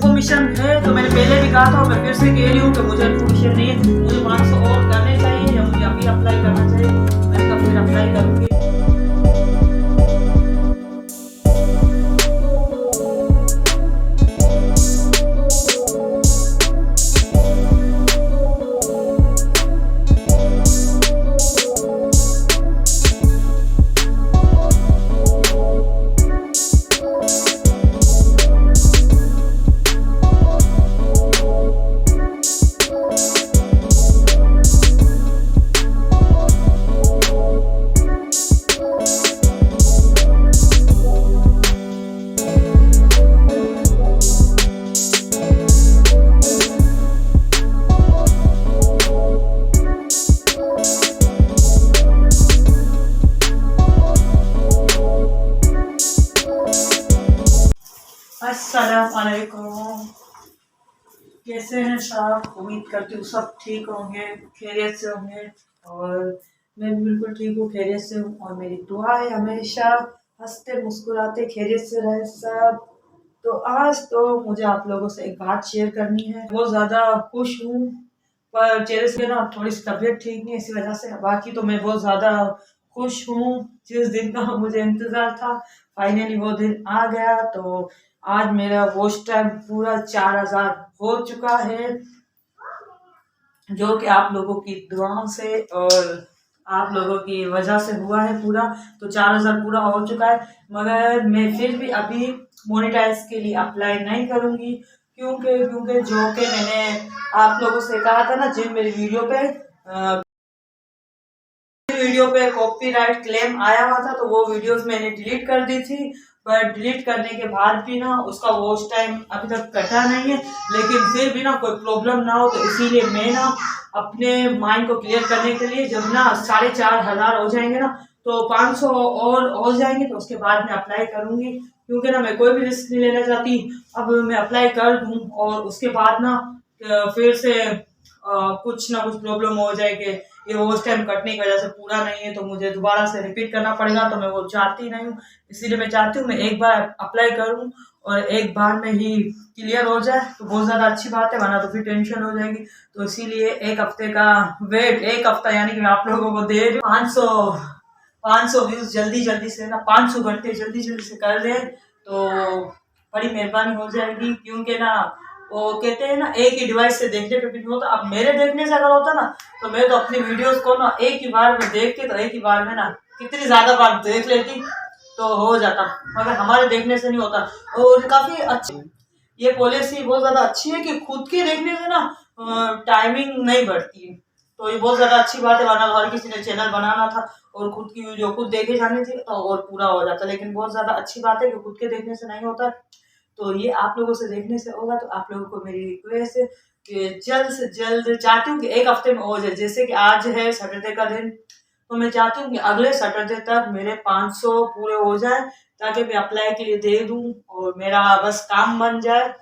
Information है तो मैंने पहले भी कहा था और मैं फिर से कह रही हूँ कि मुझे इन्फॉर्मेशन नहीं है। मुझे 500 और करने चाहिए या मुझे अभी अप्लाई करना चाहिए, मैंने कहा फिर अप्लाई करूँगी। अस्सलाम वालेकुम, कैसे हैं साहब? उम्मीद करती हूँ सब ठीक होंगे, खैरियत से होंगे और मैं भी बिल्कुल ठीक हूँ, खैरियत से हूँ। और मेरी दुआ है हमेशा हंसते मुस्कुराते खैरियत से रहे सब। तो आज तो मुझे आप लोगों से एक बात शेयर करनी है। बहुत ज़्यादा खुश हूँ पर चेहरे से ना थोड़ी सी तबीयत ठीक नहीं है, इसी वजह से। बाकी तो मैं बहुत ज़्यादा खुश हूँ। जिस दिन का मुझे इंतज़ार था फाइनली वो दिन आ गया। तो आज मेरा वॉच टाइम पूरा 4000 हो चुका है, जो कि आप लोगों की दुआओं से और आप लोगों की वजह से हुआ है पूरा। तो 4000 पूरा हो चुका है, मगर मैं फिर भी अभी मोनेटाइज के लिए अप्लाई नहीं करूँगी। क्योंकि क्योंकि जो कि मैंने आप लोगों से कहा था ना, जिन मेरी वीडियो पे कॉपीराइट क्लेम आया हुआ था, तो वो वीडियोस मैंने डिलीट कर दी थी। पर डिलीट करने के बाद भी ना उसका वॉच टाइम अभी तक कटा नहीं है। लेकिन फिर भी ना कोई प्रॉब्लम ना हो, तो इसीलिए मैं ना अपने माइंड को क्लियर करने के लिए जब ना 4500 हो जाएंगे ना, तो 500 और हो जाएंगे, तो उसके बाद मैं अप्लाई करूंगी। क्योंकि ना मैं कोई भी रिस्क नहीं लेना चाहती। अब मैं अप्लाई कर दूं और उसके बाद ना फिर से कुछ ना कुछ प्रॉब्लम हो जाए कि ये वॉच टाइम कटने की वजह से पूरा नहीं है, तो मुझे दोबारा से रिपीट करना पड़ेगा। तो मैं वो चाहती नहीं हूँ, इसीलिए मैं चाहती हूँ मैं एक बार अप्लाई करूँ और एक बार में ही क्लियर हो जाए, तो बहुत ज़्यादा अच्छी बात है, वरना तो फिर टेंशन हो जाएगी। तो इसीलिए एक हफ्ते का वेट, एक हफ्ता यानी कि मैं आप लोगों को दे रही हूँ। 500 व्यूज जल्दी जल्दी से ना, 500 घंटे जल्दी जल्दी से कर दे तो बड़ी मेहरबानी हो जाएगी। क्योंकि ना वो कहते हैं ना, एक ही डिवाइस से देखने पे भी नहीं होता। अब मेरे देखने से अगर होता ना, तो मैं तो अपनी वीडियोस को ना एक ही बार में देख के, तो एक ही बार में ना कितनी ज्यादा बार देख लेती तो हो जाता, मगर हमारे देखने से नहीं होता। और काफी अच्छी ये पॉलिसी बहुत ज्यादा अच्छी है कि खुद के देखने से ना टाइमिंग नहीं बढ़ती। तो ये बहुत ज्यादा अच्छी बात है, वरना हर किसी ने चैनल बनाना था और खुद की वीडियो खुद देखे जाने थी तो और पूरा हो जाता। लेकिन बहुत ज्यादा अच्छी बात है कि खुद के देखने से नहीं होता, तो ये आप लोगों से देखने से होगा। तो आप लोगों को मेरी रिक्वेस्ट है कि जल्द से जल्द, चाहती हूँ कि एक हफ्ते में हो जाए। जैसे कि आज है सैटरडे का दिन, तो मैं चाहती हूँ कि अगले सैटरडे तक मेरे 500 पूरे हो जाए, ताकि मैं अप्लाई के लिए दे दूँ और मेरा बस काम बन जाए।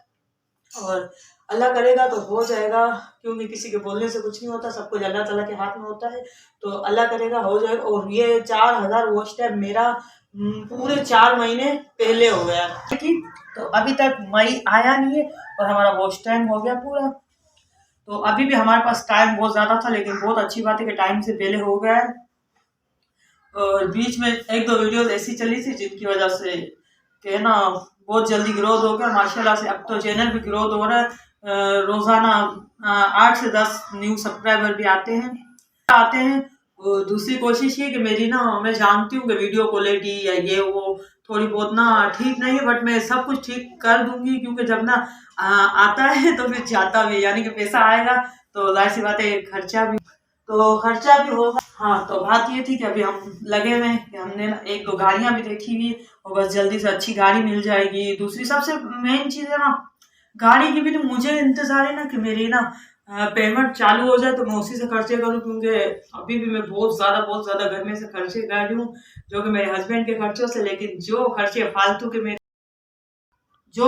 और अल्लाह करेगा तो हो जाएगा, क्योंकि किसी के बोलने से कुछ नहीं होता, सब कुछ अल्लाह ताला के हाथ में होता है। तो अल्लाह करेगा हो जाएगा। और ये 4000 वॉच टाइम मेरा पूरे 4 महीने पहले हो गया कि, तो अभी तक मई आया नहीं है और हमारा वॉच टाइम हो गया पूरा। तो अभी भी हमारे पास टाइम बहुत ज़्यादा था, लेकिन बहुत अच्छी बात है कि टाइम से पहले हो गया है। और बीच में एक दो वीडियोस ऐसी चली थी जिनकी वजह से कि ना बहुत जल्दी ग्रोथ हो गया माशाल्लाह से। अब तो चैनल भी ग्रोथ हो रहा है, रोज़ाना 8 से 10 न्यू सब्सक्राइबर भी आते हैं। और दूसरी कोशिश ये कि मेरी ना, मैं जानती हूँ कि वीडियो क्वालिटी या ये वो थोड़ी बहुत ना ठीक नहीं है, बट मैं सब कुछ ठीक कर दूंगी। क्योंकि जब ना आता है तो फिर जाता भी, यानी कि पैसा आएगा तो जाहिर सी बात है खर्चा भी होगा। हाँ, तो बात ये थी कि अभी हम लगे हुए हैं कि हमने ना एक दो गाड़ियां भी देखी हुई और बस जल्दी से अच्छी गाड़ी मिल जाएगी। दूसरी सबसे मेन चीज़ है ना, गाड़ी की भी तो मुझे इंतज़ार है ना कि मेरी ना पेमेंट चालू हो जाए तो मैं उसी से खर्चे करूँ। क्योंकि अभी भी मैं बहुत ज़्यादा घर में से खर्चे कर रही हूँ, जो कि मेरे हस्बैंड के खर्चों से। लेकिन जो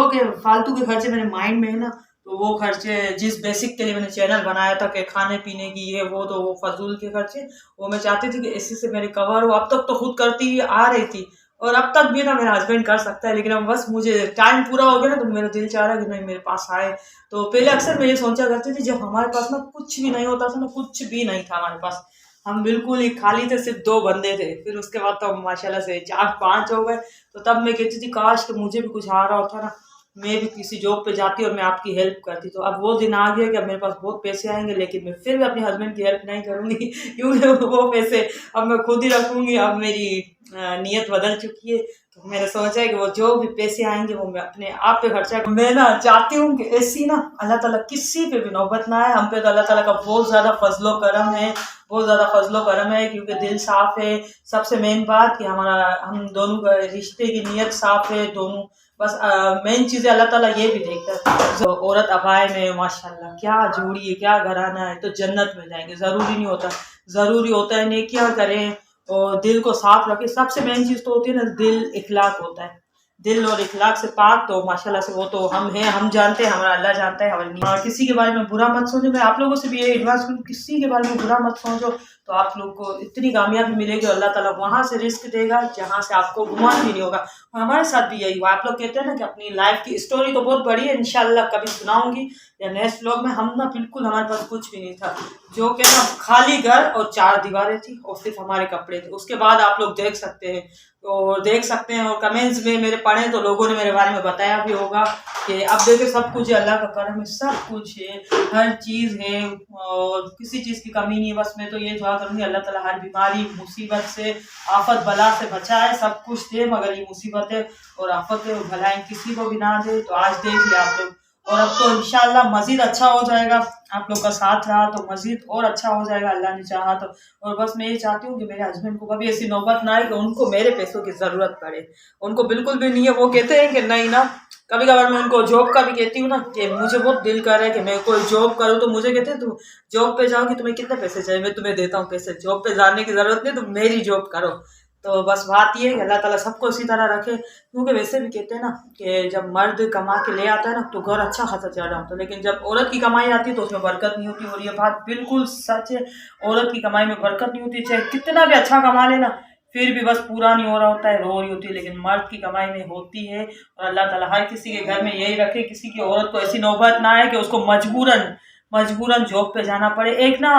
के खर्चे मेरे माइंड में है ना, तो वो खर्चे जिस बेसिक के लिए मैंने चैनल बनाया था कि खाने पीने की ये वो, तो वो फजूल के खर्चे वो मैं चाहती थी कि इसी से मेरे कवर हो। अब तक तो खुद करती हुई आ रही थी, और अब तक भी ना मेरा हस्बैंड कर सकता है, लेकिन अब बस मुझे टाइम पूरा हो गया ना, तो मेरा दिल चाह रहा है कि नहीं मेरे पास आए। तो पहले अक्सर मैं ये सोचा करती थी, जब हमारे पास ना कुछ भी नहीं होता था ना, कुछ भी नहीं था हमारे पास, हम बिल्कुल ही खाली थे, सिर्फ 2 बंदे थे, फिर उसके बाद तो हम माशाल्लाह से 4-5 हो गए। तो तब मैं कहती थी काश कि मुझे भी कुछ आ रहा होता ना, मैं भी किसी जॉब पे जाती और मैं आपकी हेल्प करती। तो अब वो दिन आ गया कि अब मेरे पास बहुत पैसे आएंगे, लेकिन मैं फिर भी अपने हस्बैंड की हेल्प नहीं करूंगी क्योंकि वो पैसे अब मैं खुद ही रखूंगी। अब मेरी नीयत बदल चुकी है। तो मैंने सोचा है कि वो जो भी पैसे आएंगे वो मैं अपने आप पे खर्चा। मैं ना चाहती हूँ कि ऐसी ना अल्लाह ताला किसी पे भी नौबत ना आए। हम पे तो अल्लाह ताला का बहुत ज़्यादा फजलो करम है, बहुत ज़्यादा फजलो करम है, क्योंकि दिल साफ़ है। सबसे मेन बात कि हम दोनों का रिश्ते की नीयत साफ़ है दोनों। बस मेन चीज़ है, अल्लाह ताला ये भी देखता है। जो औरत अबाए में माशाल्लाह क्या जोड़ी है, क्या घराना है, तो जन्नत में जाएंगे। ज़रूरी नहीं होता, ज़रूरी होता है नेकियां करें और दिल को साफ रखें। सबसे मेन चीज़ तो होती है ना, दिल इखलाक होता है। दिल और इखलाक से पाक तो माशाल्लाह से वो तो हम हैं, हम जानते हैं, हमारा अल्लाह जानता है, हमारे नहीं। किसी के बारे में बुरा मत सोचो। मैं आप लोगों से भी ये एडवाइस करूँ, किसी के बारे में बुरा मत सोचो, तो आप लोग को इतनी कामयाबी मिलेगी। अल्लाह ताला वहाँ से रिस्क देगा जहाँ से आपको गुमान भी नहीं होगा। और हमारे साथ भी यही हुआ। आप लोग कहते हैं ना कि अपनी लाइफ की स्टोरी तो बहुत बड़ी है, इंशाल्लाह कभी सुनाऊंगी या नेक्स्ट व्लॉग में। हम ना बिल्कुल हमारे पास कुछ भी नहीं था, जो कि ना खाली घर और 4 दीवारें थी और सिर्फ हमारे कपड़े थे। उसके बाद आप लोग देख सकते हैं और कमेंट्स में मेरे पढ़े तो लोगों ने मेरे बारे में बताया भी होगा कि अब देखो सब कुछ है, अल्लाह का करम है, सब कुछ है, हर चीज़ है और किसी चीज़ की कमी नहीं है। बस मैं तो ये दुआ करूँगी अल्लाह ताला हर बीमारी मुसीबत से आफत बला से बचाए, सब कुछ दे, मगर ये मुसीबतें और आफतें और भलाएं किसी को भी ना दे। तो आज देख लिया आप लोग, और अब तो इंशाल्लाह मज़ीद अच्छा हो जाएगा। आप लोग का साथ रहा तो मज़ीद और अच्छा हो जाएगा, अल्लाह ने चाहा तो। और बस मैं ये चाहती हूँ कि मेरे हस्बैंड को कभी ऐसी नौबत ना आए कि उनको मेरे पैसों की ज़रूरत पड़े। उनको बिल्कुल भी नहीं है। वो कहते हैं कि नहीं ना, कभी कभार मैं उनको जॉब का भी कहती हूँ ना कि मुझे बहुत दिल कर रहा है कि मैं कोई जॉब करूँ, तो मुझे कहते हैं तुम जॉब पे जाओगी, तुम्हें कितने पैसे चाहिए, मैं तुम्हें देता हूँ पैसे, जॉब पे जाने की ज़रूरत नहीं, तुम मेरी जॉब करो। तो बस बात ये है कि अल्लाह ताला सबको इसी तरह रखे। क्योंकि वैसे भी कहते हैं ना कि जब मर्द कमा के ले आता है ना तो घर अच्छा खासा चल रहा होता है, लेकिन जब औरत की कमाई आती है तो उसमें बरकत नहीं होती। और ये बात बिल्कुल सच है, औरत की कमाई में बरकत नहीं होती। चाहे कितना भी अच्छा कमा लेना, फिर भी बस पूरा नहीं हो रहा होता है, रो रही होती है। लेकिन मर्द की कमाई में होती है। और अल्लाह ताला हर किसी के घर में यही रखे, किसी की औरत को ऐसी नौबत ना आए कि उसको मजबूरन मजबूरन जॉब पे जाना पड़े। एक ना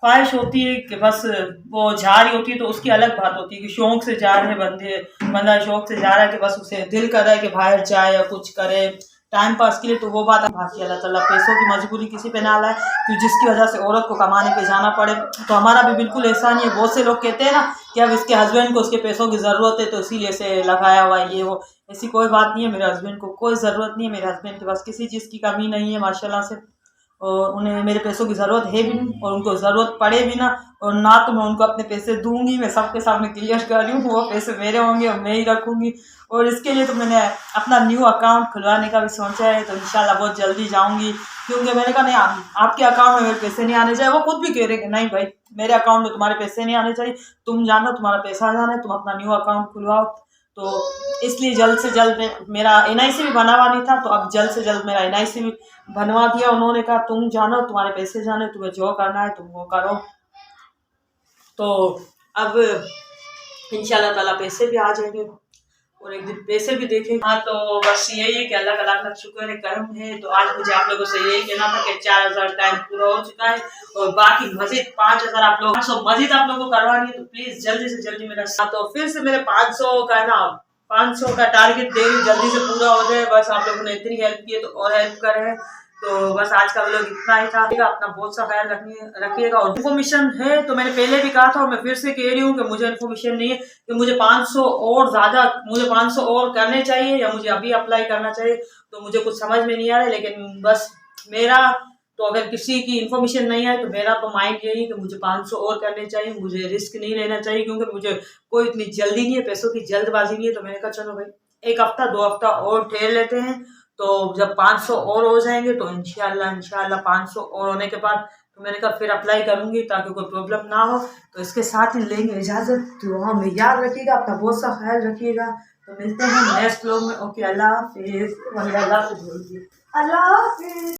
ख्वाहिश होती है कि बस वो जा रही होती है तो उसकी अलग बात होती है कि शौक से जा रहे बंदा शौक से जा रहा है कि बस उसे दिल कर रहा है कि बाहर जाए या कुछ करे टाइम पास के लिए, तो वो बात बाकी। अल्लाह ताला पैसों की मजबूरी किसी पे ना लाए कि जिसकी वजह से औरत को कमाने पे जाना पड़े। तो हमारा भी बिल्कुल ऐसा नहीं है। बहुत से लोग कहते हैं ना कि अब इसके हस्बैंड को उसके पैसों की ज़रूरत है तो इसीलिए से लगाया हुआ है ये वो। ऐसी कोई बात नहीं है, मेरे हस्बैंड को कोई ज़रूरत नहीं है। मेरे हस्बैंड के पास किसी चीज़ की कमी नहीं है माशाल्लाह से, और उन्हें मेरे पैसों की ज़रूरत है भी नहीं और उनको ज़रूरत पड़े भी ना, और ना तो मैं उनको अपने पैसे दूंगी। मैं सबके सामने क्लियर कर रही हूँ, वो पैसे मेरे होंगे और मैं ही रखूँगी। और इसके लिए तो मैंने अपना न्यू अकाउंट खुलवाने का भी सोचा है, तो इंशाल्लाह बहुत जल्दी जाऊँगी। क्योंकि मैंने कहा नहीं, आपके अकाउंट में मेरे पैसे नहीं आने चाहिए। वो खुद भी कह रहे कि नहीं भाई, मेरे अकाउंट में तुम्हारे पैसे नहीं आने चाहिए, तुम जानो तुम्हारा पैसा जाना है, तुम अपना न्यू अकाउंट खुलवाओ। तो इसलिए जल्द से जल्द मेरा NIC भी बना हुआ नहीं था, तो अब जल्द से जल्द मेरा NIC भी बनवा दिया। उन्होंने कहा तुम जानो, तुम्हारे पैसे जाने, तुम्हें जो करना है तुम वो करो। तो अब इंशाल्लाह ताला पैसे भी आ जाएंगे और एक दिन पैसे भी देखेंगे। हाँ, तो बस यही है कि अल्लाह का लाख लाख शुक्र है, करम है। तो आज मुझे आप लोगों से यही कहना था कि 4000 टाइम पूरा हो चुका है और बाकी मजीद 5000 आप लोग मजीद आप लोगों को करवानी है, तो प्लीज जल्दी से जल्दी मेरा साथ। तो फिर से मेरे 500 का ना 500 का टारगेट दे रही, जल्दी से पूरा हो जाए। बस आप लोगों ने इतनी हेल्प की है तो और हेल्प करें। तो बस आज का व्लॉग इतना ही था। अपना बहुत सा ख्याल रखिएगा। और इन्फॉर्मेशन है तो मैंने पहले भी कहा था और मैं फिर से कह रही हूँ कि मुझे इन्फॉर्मेशन नहीं है कि मुझे 500 और ज़्यादा, मुझे 500 और करने चाहिए या मुझे अभी अप्लाई करना चाहिए, तो मुझे कुछ समझ में नहीं आ रहा है। लेकिन बस मेरा तो अगर किसी की इन्फॉर्मेशन नहीं है तो मेरा तो माइंड यही है कि मुझे 500 और करने चाहिए, मुझे रिस्क नहीं लेना चाहिए, क्योंकि मुझे कोई इतनी जल्दी नहीं है, पैसों की जल्दबाजी नहीं है। तो मैंने कहा चलो भाई 1 हफ्ता 2 हफ्ता और ठहर लेते हैं। तो जब 500 और हो जाएंगे तो इंशाल्लाह 500 और होने के बाद तो मैंने कहा फिर अप्लाई करूंगी ताकि कोई प्रॉब्लम ना हो। तो इसके साथ ही लेंगे इजाज़त। दुआ में याद रखिएगा, अपना बहुत सा ख्याल रखिएगा। तो मिलते हैं नेक्स्ट व्लॉग में। ओके, अल्लाह हाफिज़। अल्लाह हाफिज़।